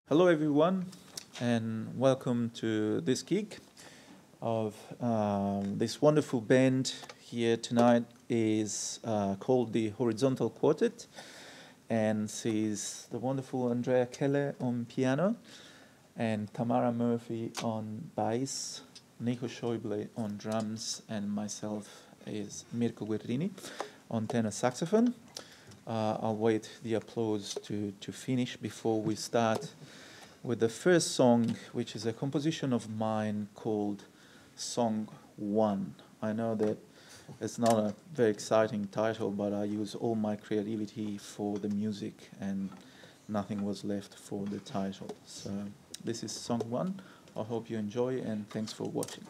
Hello, everyone, and welcome to this gig of this wonderful band here tonight is called the Horizontal Quartet, and she's the wonderful Andrea Keller on piano, and Tamara Murphy on bass, Nico Schäuble on drums, and myself is Mirko Guerrini on tenor saxophone. I'll wait the applause to finish before we start with the first song, which is a composition of mine called Song 1. I know that it's not a very exciting title, but I use all my creativity for the music and nothing was left for the title. So this is Song 1. I hope you enjoy and thanks for watching.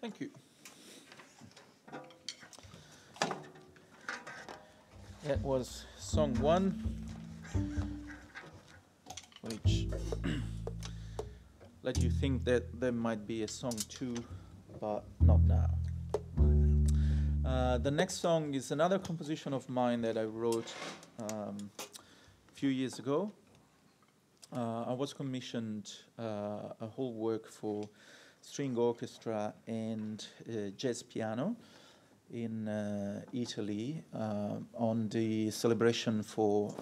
Thank you. That was song 1, which let you think that there might be a song 2, but not now. The next song is another composition of mine that I wrote a few years ago. I was commissioned a whole work for string orchestra and jazz piano in Italy on the celebration for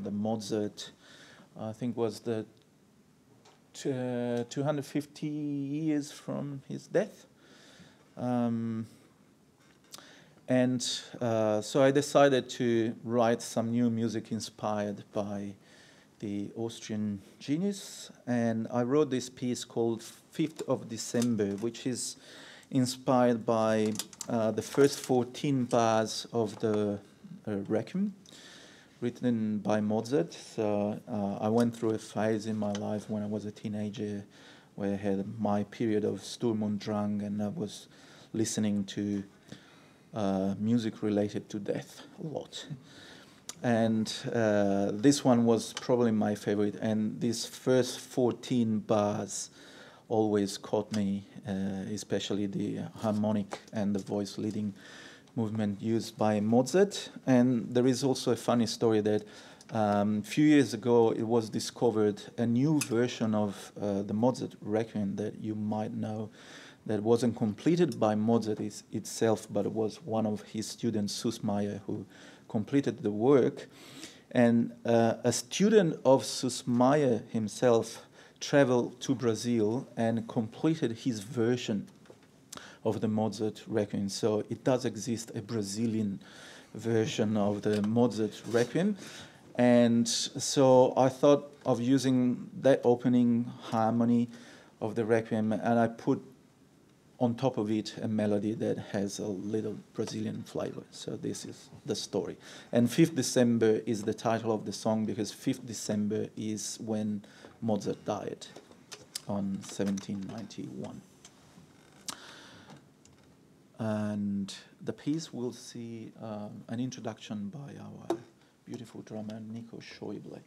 the Mozart, I think was the 250 years from his death. So I decided to write some new music inspired by the Austrian genius, and I wrote this piece called 5th of December, which is inspired by the first 14 bars of the Requiem, written by Mozart. So I went through a phase in my life when I was a teenager where I had my period of Sturm und Drang, and I was listening to music related to death a lot. And this one was probably my favorite, and these first 14 bars always caught me, especially the harmonic and the voice leading movement used by Mozart. And there is also a funny story that a few years ago it was discovered a new version of the Mozart Requiem that you might know, that wasn't completed by Mozart itself, but it was one of his students, Süssmayr, who completed the work. And a student of Süssmayr himself traveled to Brazil and completed his version of the Mozart Requiem. So it does exist a Brazilian version of the Mozart Requiem. And so I thought of using that opening harmony of the Requiem, and I put on top of it a melody that has a little Brazilian flavor. So this is the story. And 5th December is the title of the song because 5th December is when Mozart died on 1791. And the piece will see an introduction by our beautiful drummer, Nico Schäuble.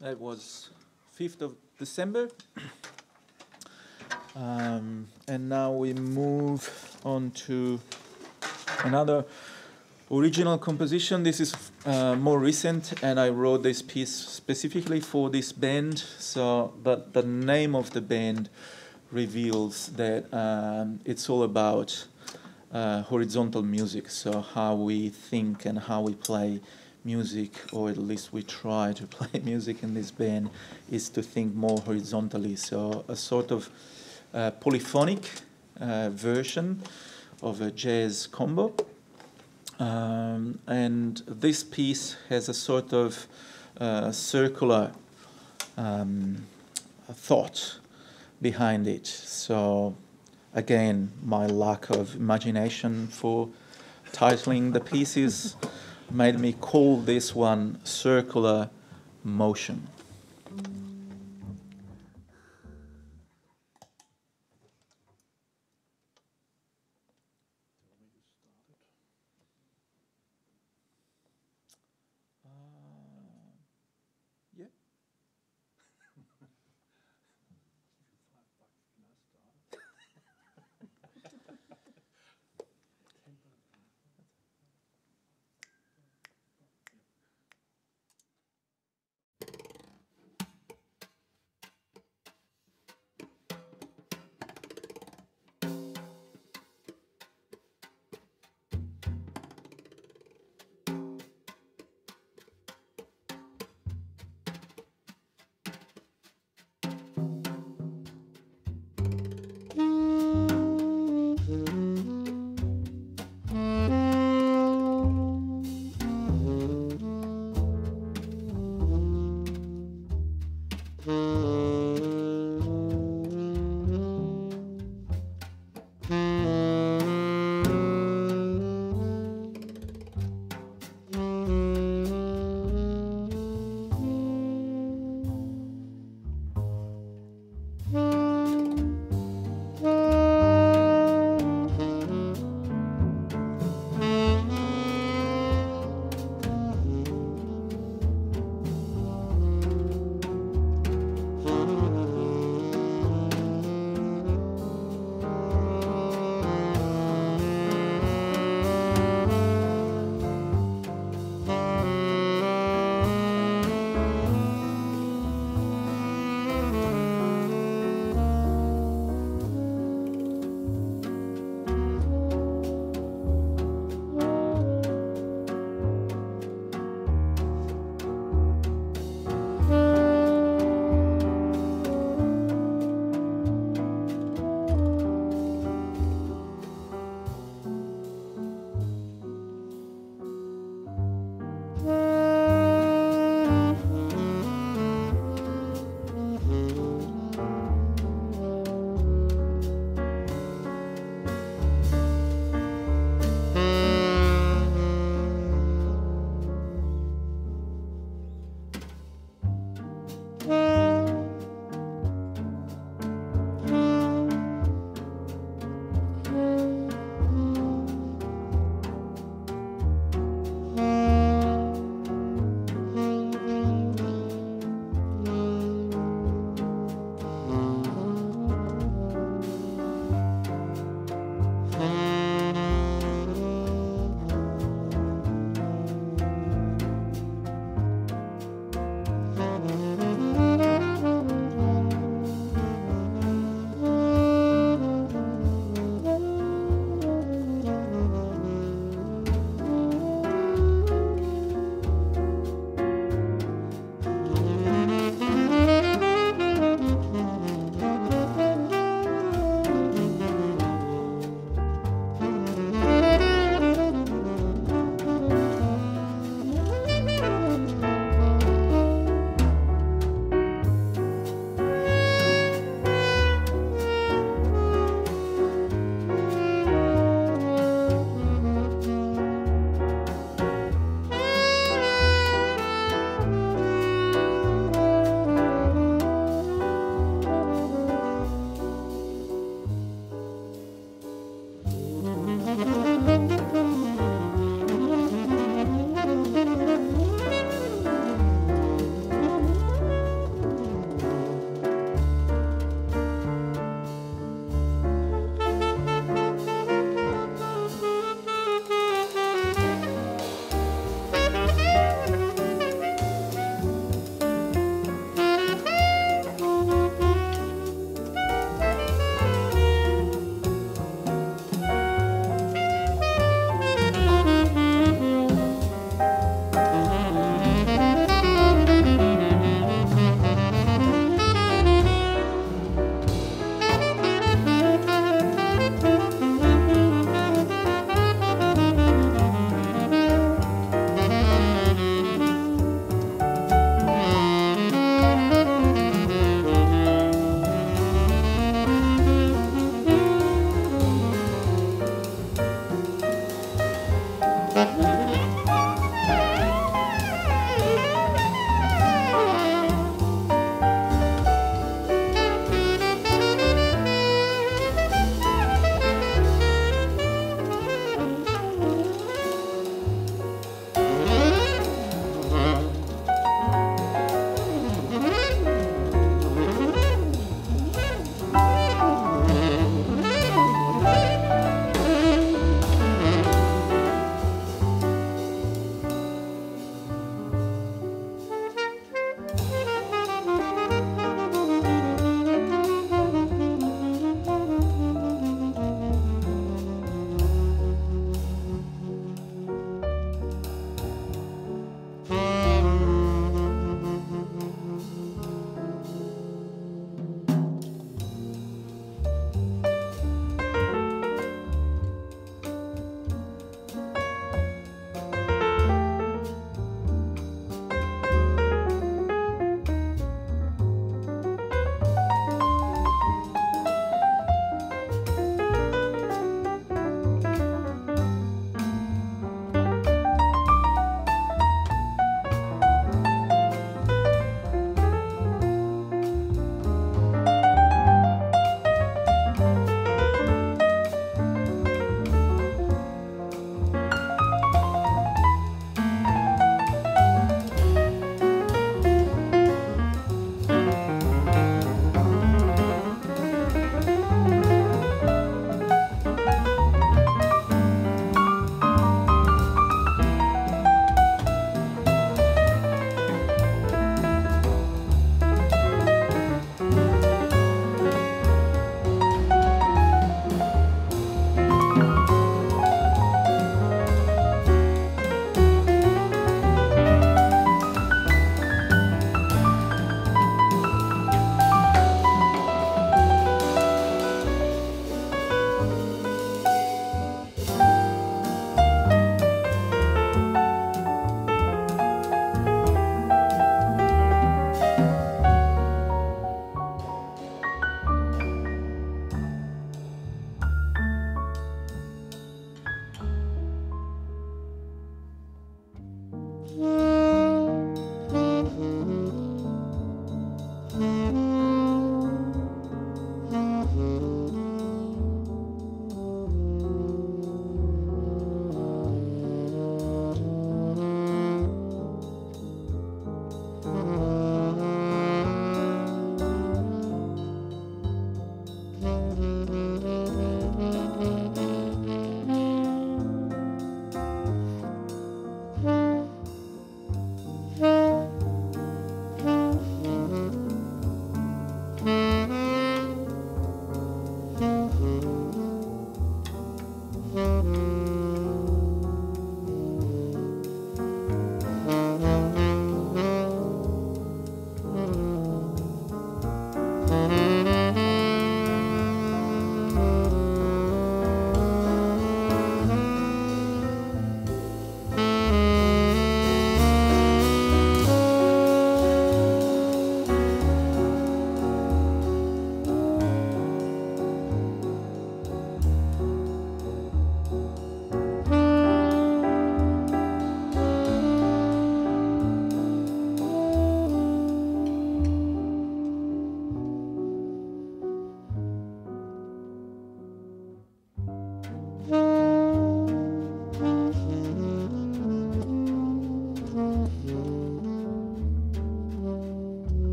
That was 5th of December. And now we move on to another original composition. This is more recent, and I wrote this piece specifically for this band. So, but the name of the band reveals that it's all about horizontal music. So how we think and how we play music, or at least we try to play music in this band, is to think more horizontally. So a sort of polyphonic version of a jazz combo. And this piece has a sort of circular thought behind it. So again, my lack of imagination for titling the pieces made me call this one Circular Motion. Yeah.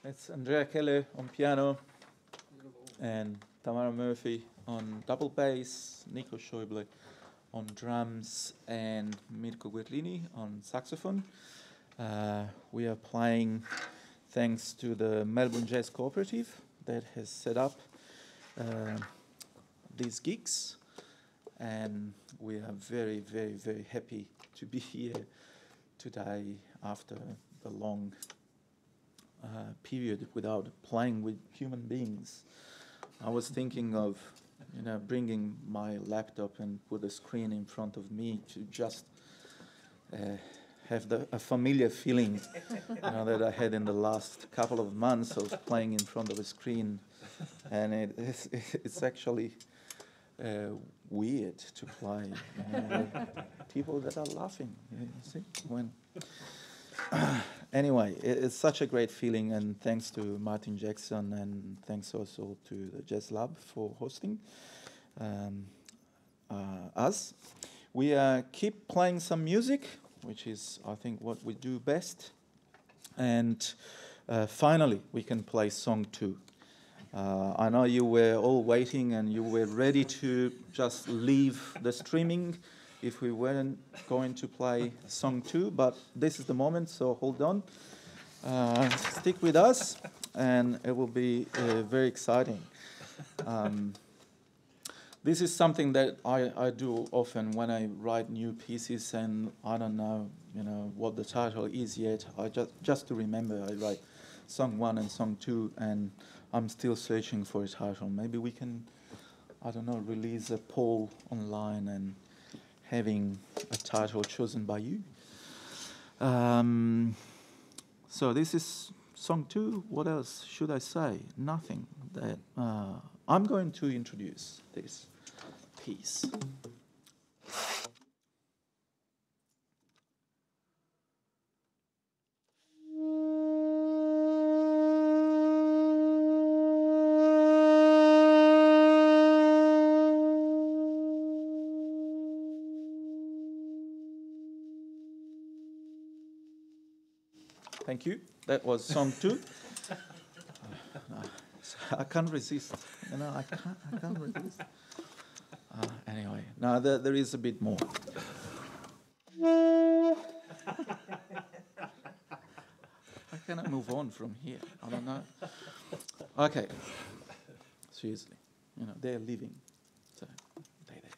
It's Andrea Keller on piano and Tamara Murphy on double bass, Nico Schäuble on drums, and Mirko Guerlini on saxophone. We are playing thanks to the Melbourne Jazz Cooperative that has set up these gigs, and we are very, very, very happy to be here today after the long period without playing with human beings. I was thinking of, bringing my laptop and put a screen in front of me to just have a familiar feeling, that I had in the last couple of months of playing in front of a screen, and it's actually weird to play. People that are laughing, you see when. Anyway, it's such a great feeling, and thanks to Martin Jackson, and thanks also to the Jazz Lab for hosting us. We keep playing some music, which is, I think, what we do best. And finally, we can play song 2. I know you were all waiting, and you were ready to just leave the streaming if we weren't going to play song 2, but this is the moment, so hold on. Stick with us, and it will be very exciting. This is something that I do often when I write new pieces, and I don't know, what the title is yet. I just to remember, I write song 1 and song 2, and I'm still searching for a title. Maybe we can, I don't know, release a poll online and having a title chosen by you. So this is song 2. What else should I say? Nothing. That I'm going to introduce this piece. Thank you. That was song 2. I can't resist. I can't resist. Anyway, now there is a bit more. How can I move on from here? I don't know. Okay. Seriously, they're leaving, so stay there.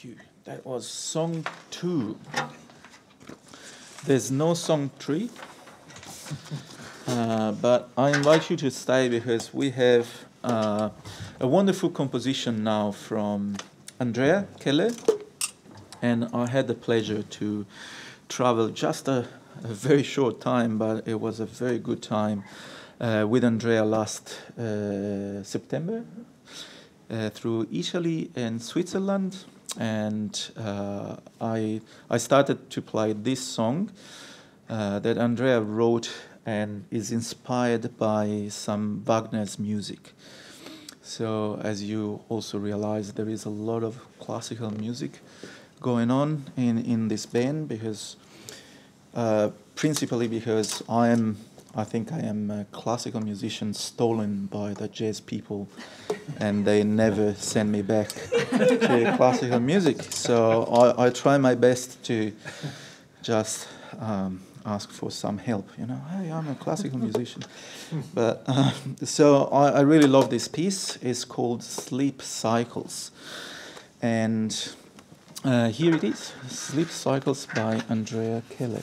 Thank you. That was song 2. There's no song 3, but I invite you to stay because we have a wonderful composition now from Andrea Keller, and I had the pleasure to travel just a very short time, but it was a very good time with Andrea last September through Italy and Switzerland, and I started to play this song that Andrea wrote and is inspired by some Wagner's music. So as you also realize, there is a lot of classical music going on in this band because principally because I think I am a classical musician stolen by the jazz people, and they never send me back to classical music. So I try my best to just ask for some help. You know, hey, I'm a classical musician. But so I really love this piece. It's called Sleep Cycles, and here it is, Sleep Cycles by Andrea Keller.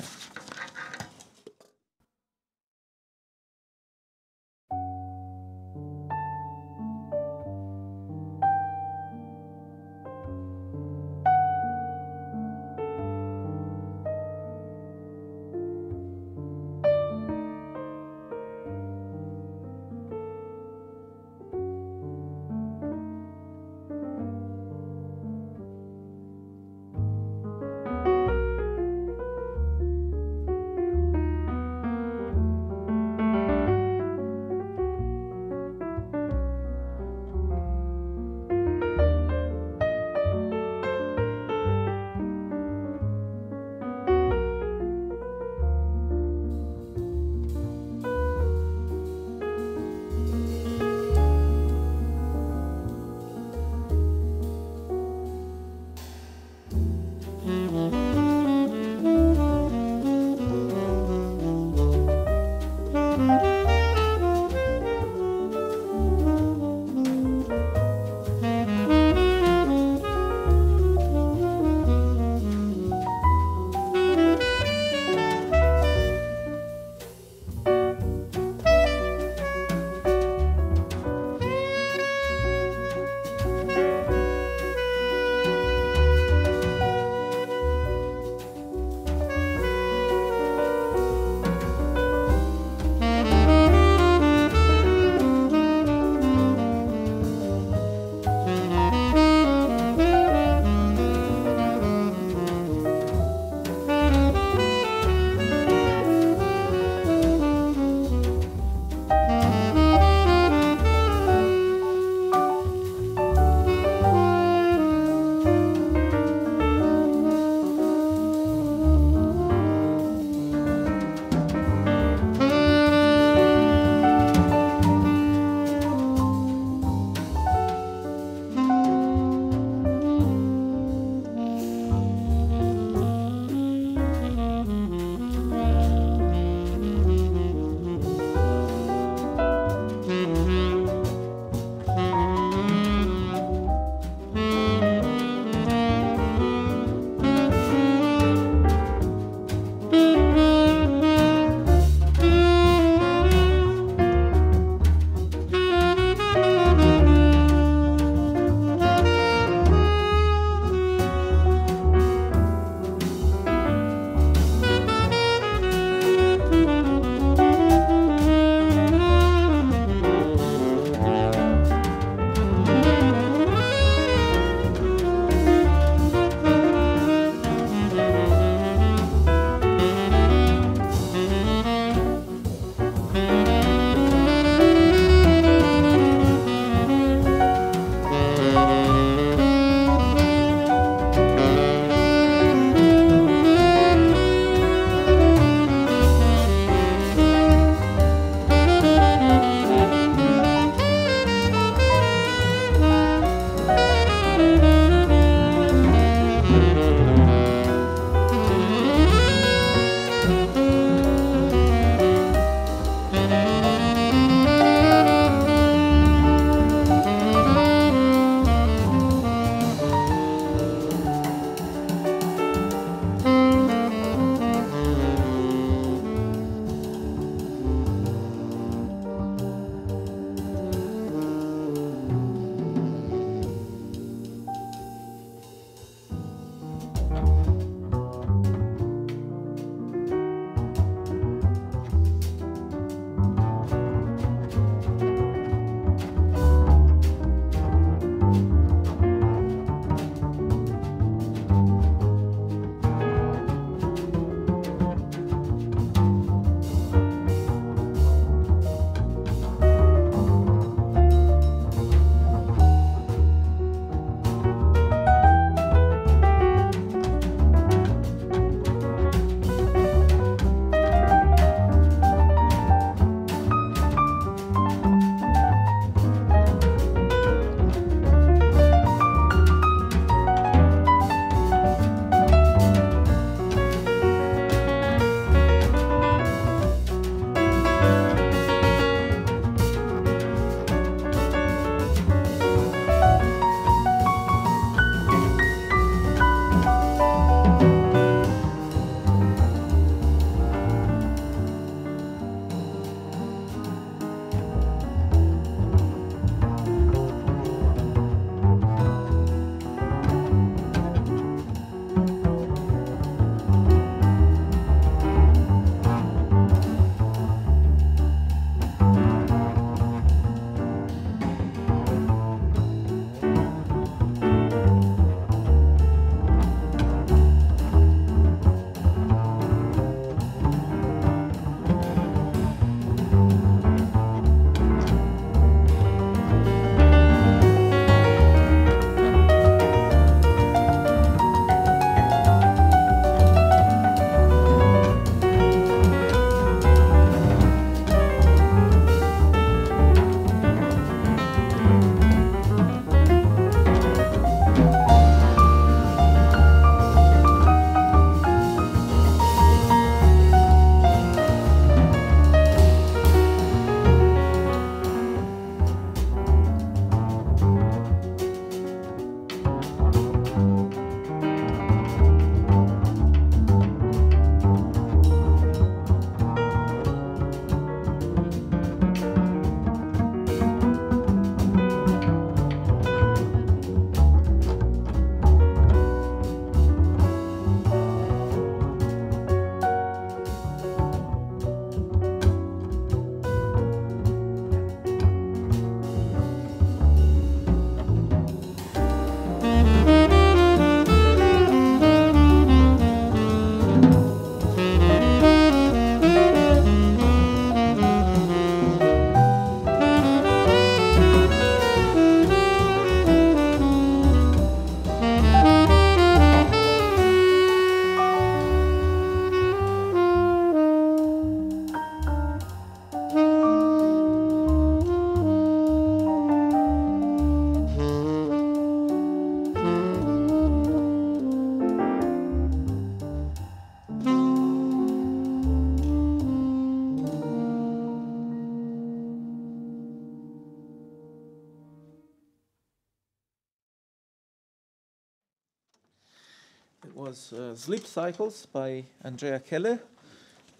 was Sleep Cycles by Andrea Keller.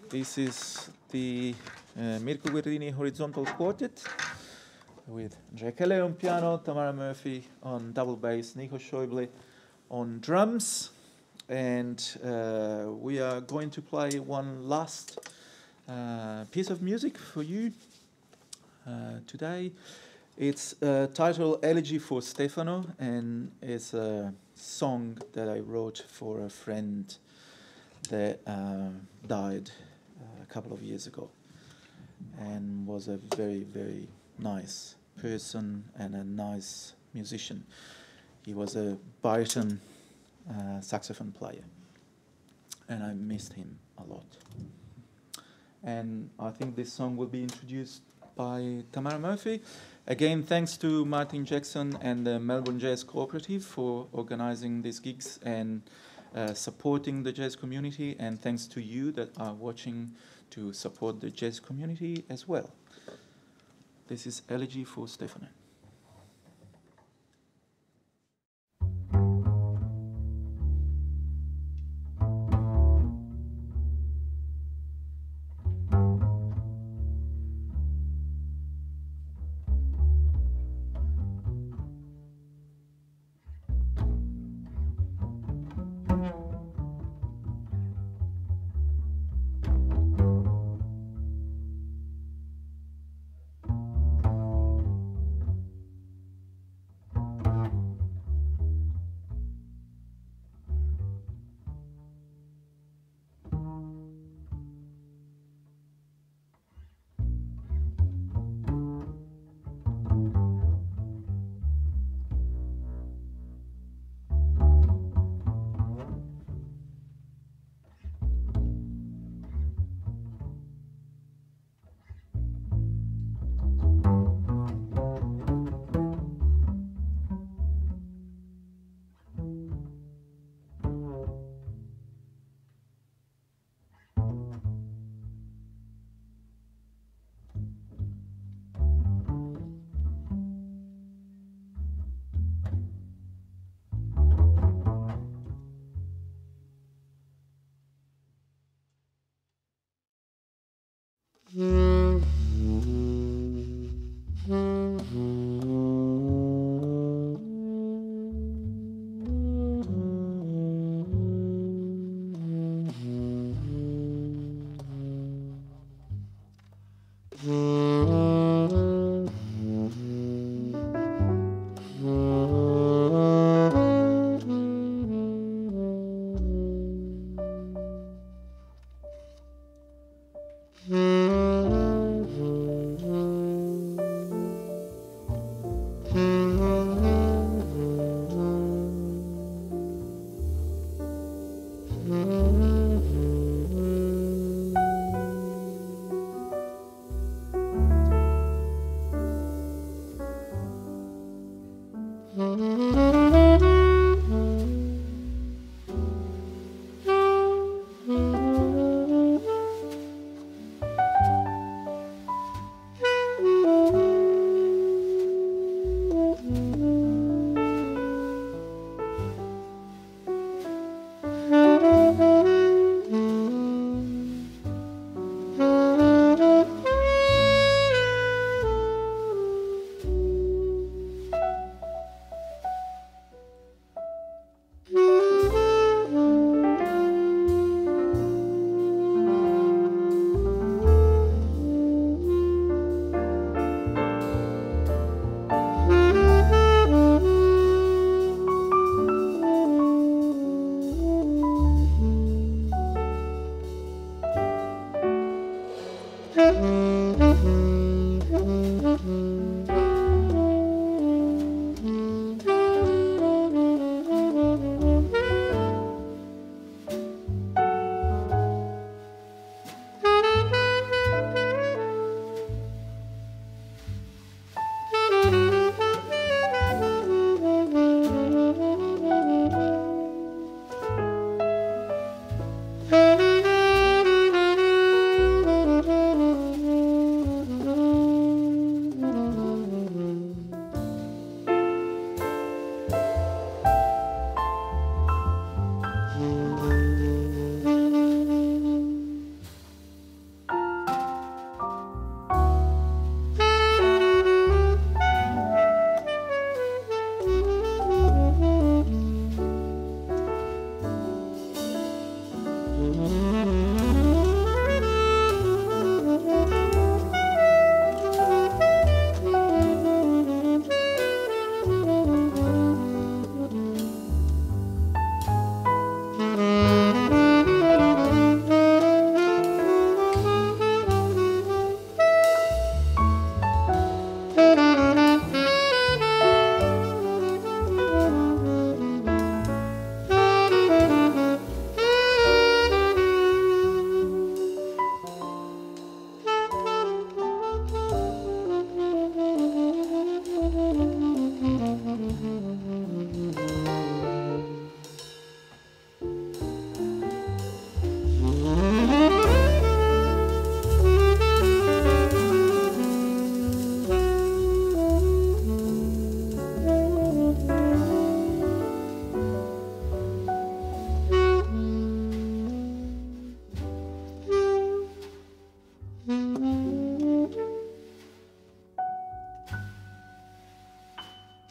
This is the Mirko Guerrini Horizontal Quartet with Andrea Keller on piano, Tamara Murphy on double bass, Nico Schäuble on drums. And we are going to play one last piece of music for you today. It's titled Elegy for Stefano, and it's a song that I wrote for a friend that died a couple of years ago and was a very, very nice person and a nice musician. He was a baritone saxophone player, and I missed him a lot. And I think this song will be introduced by Tamara Murphy. Again, thanks to Martin Jackson and the Melbourne Jazz Cooperative for organizing these gigs and supporting the jazz community, and thanks to you that are watching to support the jazz community as well. This is Elegy for Stefano.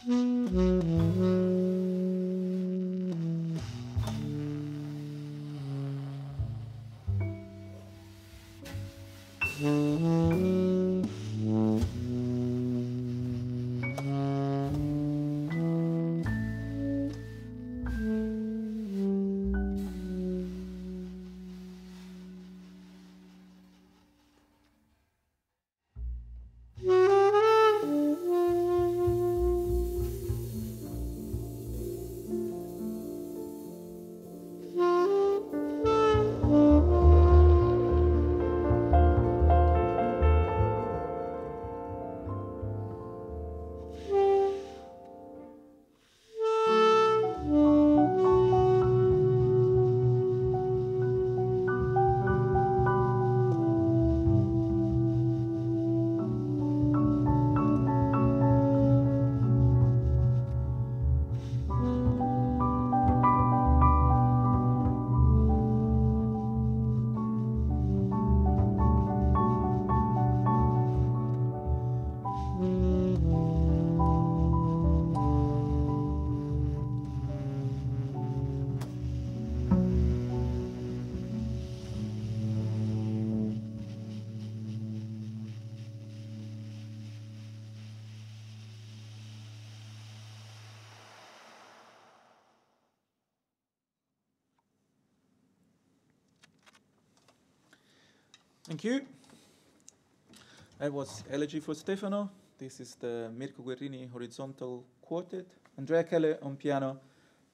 Thank you. That was Elegy for Stefano. This is the Mirko Guerrini Horizontal Quartet. Andrea Keller on piano,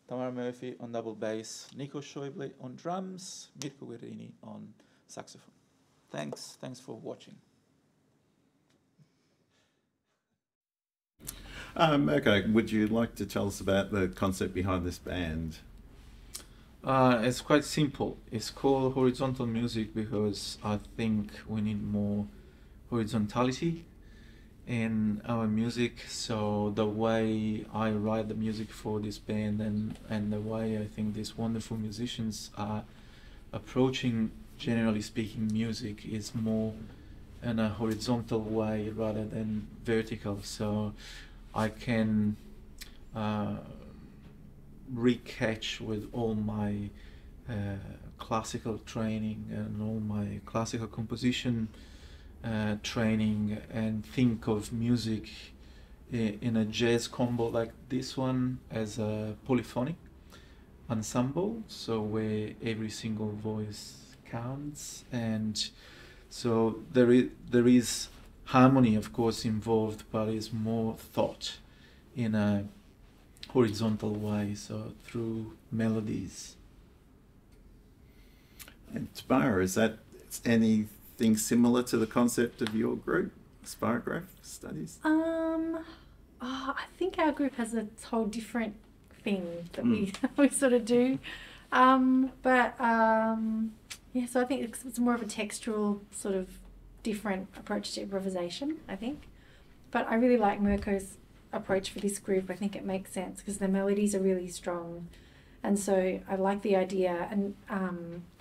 Tamara Murphy on double bass, Nico Schäuble on drums, Mirko Guerrini on saxophone. Thanks for watching. Okay, would you like to tell us about the concept behind this band? It's quite simple. It's called horizontal music because I think we need more horizontality in our music. So the way I write the music for this band and the way I think these wonderful musicians are approaching, generally speaking, music is more in a horizontal way rather than vertical. So I can recatch with all my classical training and all my classical composition training and think of music in a jazz combo like this one as a polyphonic ensemble, so where every single voice counts, and so there is harmony of course involved, but it's more thought in a horizontal way, so through melodies. And Tamara, is that anything similar to the concept of your group, Spirograph Studies? I think our group has a whole different thing that we sort of do. Yeah, so I think it's more of a textural sort of different approach to improvisation, I think. But I really like Mirko's approach for this group. I think it makes sense because the melodies are really strong, and so I like the idea, and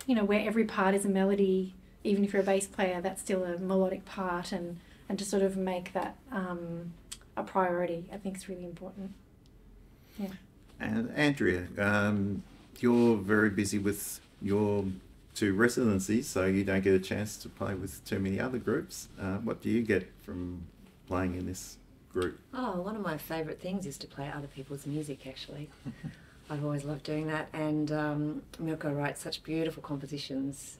you know, where every part is a melody, even if you're a bass player, that's still a melodic part, and to sort of make that a priority, I think is really important. Yeah. And Andrea, you're very busy with your 2 residencies, so you don't get a chance to play with too many other groups. What do you get from playing in this group? Oh, one of my favourite things is to play other people's music, actually. I've always loved doing that, and Mirko writes such beautiful compositions,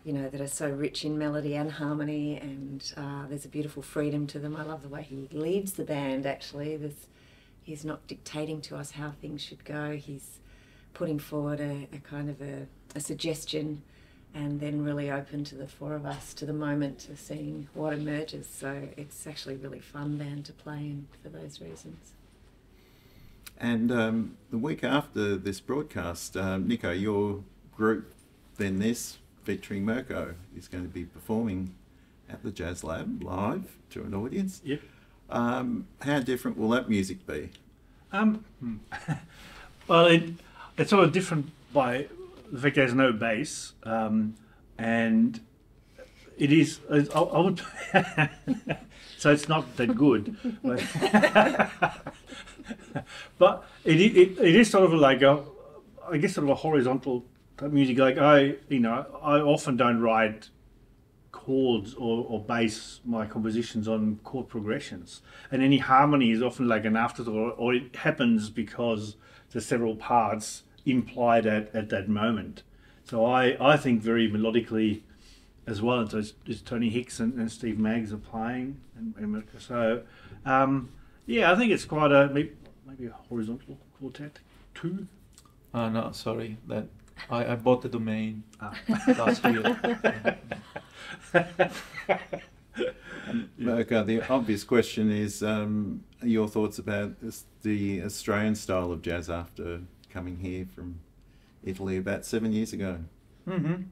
you know, that are so rich in melody and harmony, and there's a beautiful freedom to them. I love the way he leads the band, actually. He's not dictating to us how things should go. He's putting forward a kind of a suggestion, and then really open to the 4 of us, to the moment, to seeing what emerges. So it's actually a really fun band to play in for those reasons. And the week after this broadcast, Nico, your group, Then This, featuring Mirko, is going to be performing at the Jazz Lab live to an audience. Yep. How different will that music be? Well, it's sort of different by the fact there's no bass, and it is. I would. So it's not that good, but, but it is sort of like I guess sort of a horizontal type music. Like I often don't write chords or base my compositions on chord progressions, and any harmony is often like an afterthought, or it happens because there's several parts implied at that moment. So I think very melodically as well. And so it's Tony Hicks and Steve Maggs are playing, and so yeah, I think it's quite maybe a horizontal quartet too. No, sorry, that I bought the domain last year. Mirko, the obvious question is your thoughts about the Australian style of jazz after coming here from Italy about 7 years ago. Mm-hmm.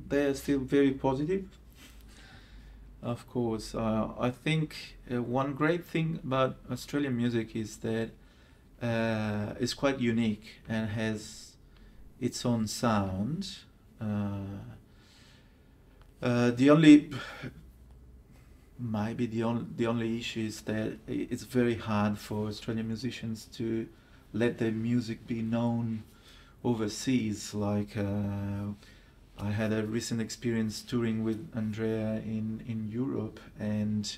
They're still very positive. Of course, I think one great thing about Australian music is that it's quite unique and has its own sound. The only issue is that it's very hard for Australian musicians to let their music be known overseas. Like I had a recent experience touring with Andrea in Europe, and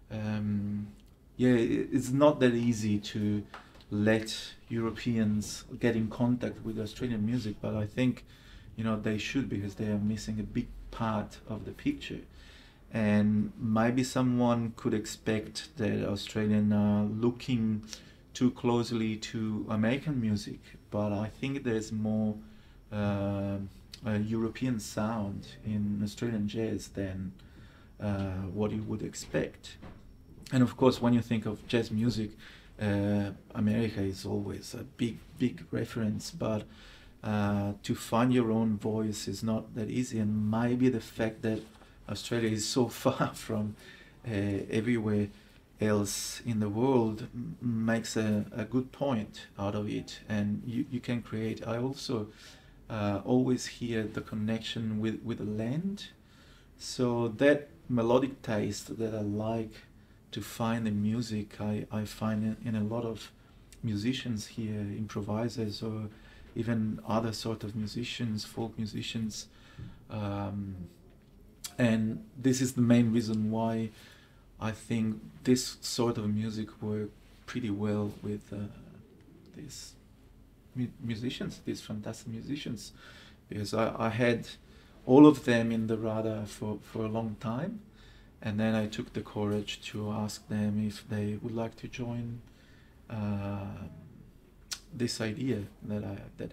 yeah, it's not that easy to let Europeans get in contact with Australian music, but I think they should, because they are missing a big part of the picture. And maybe someone could expect that Australians are looking too closely to American music, but I think there's more a European sound in Australian jazz than what you would expect. And of course, when you think of jazz music, America is always a big reference, but to find your own voice is not that easy. And maybe the fact that Australia is so far from everywhere else in the world makes a good point out of it, and you can create. I also always hear the connection with the land, so that melodic taste that I like to find in music, I find in a lot of musicians here, improvisers or even other sort of musicians, folk musicians, and this is the main reason why I think this sort of music works pretty well with these musicians, these fantastic musicians, because I had all of them in the radar for a long time, and then I took the courage to ask them if they would like to join this idea that I had,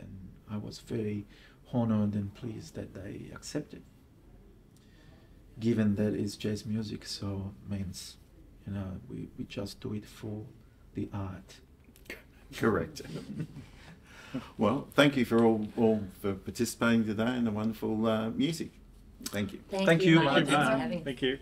and I was very honored and pleased that they accepted, given that it's jazz music, so means we just do it for the art. Correct. Well, thank you for all for participating today in the wonderful music. Thank you. Thank you. Mark. Thanks for Bye. having us. Thank you.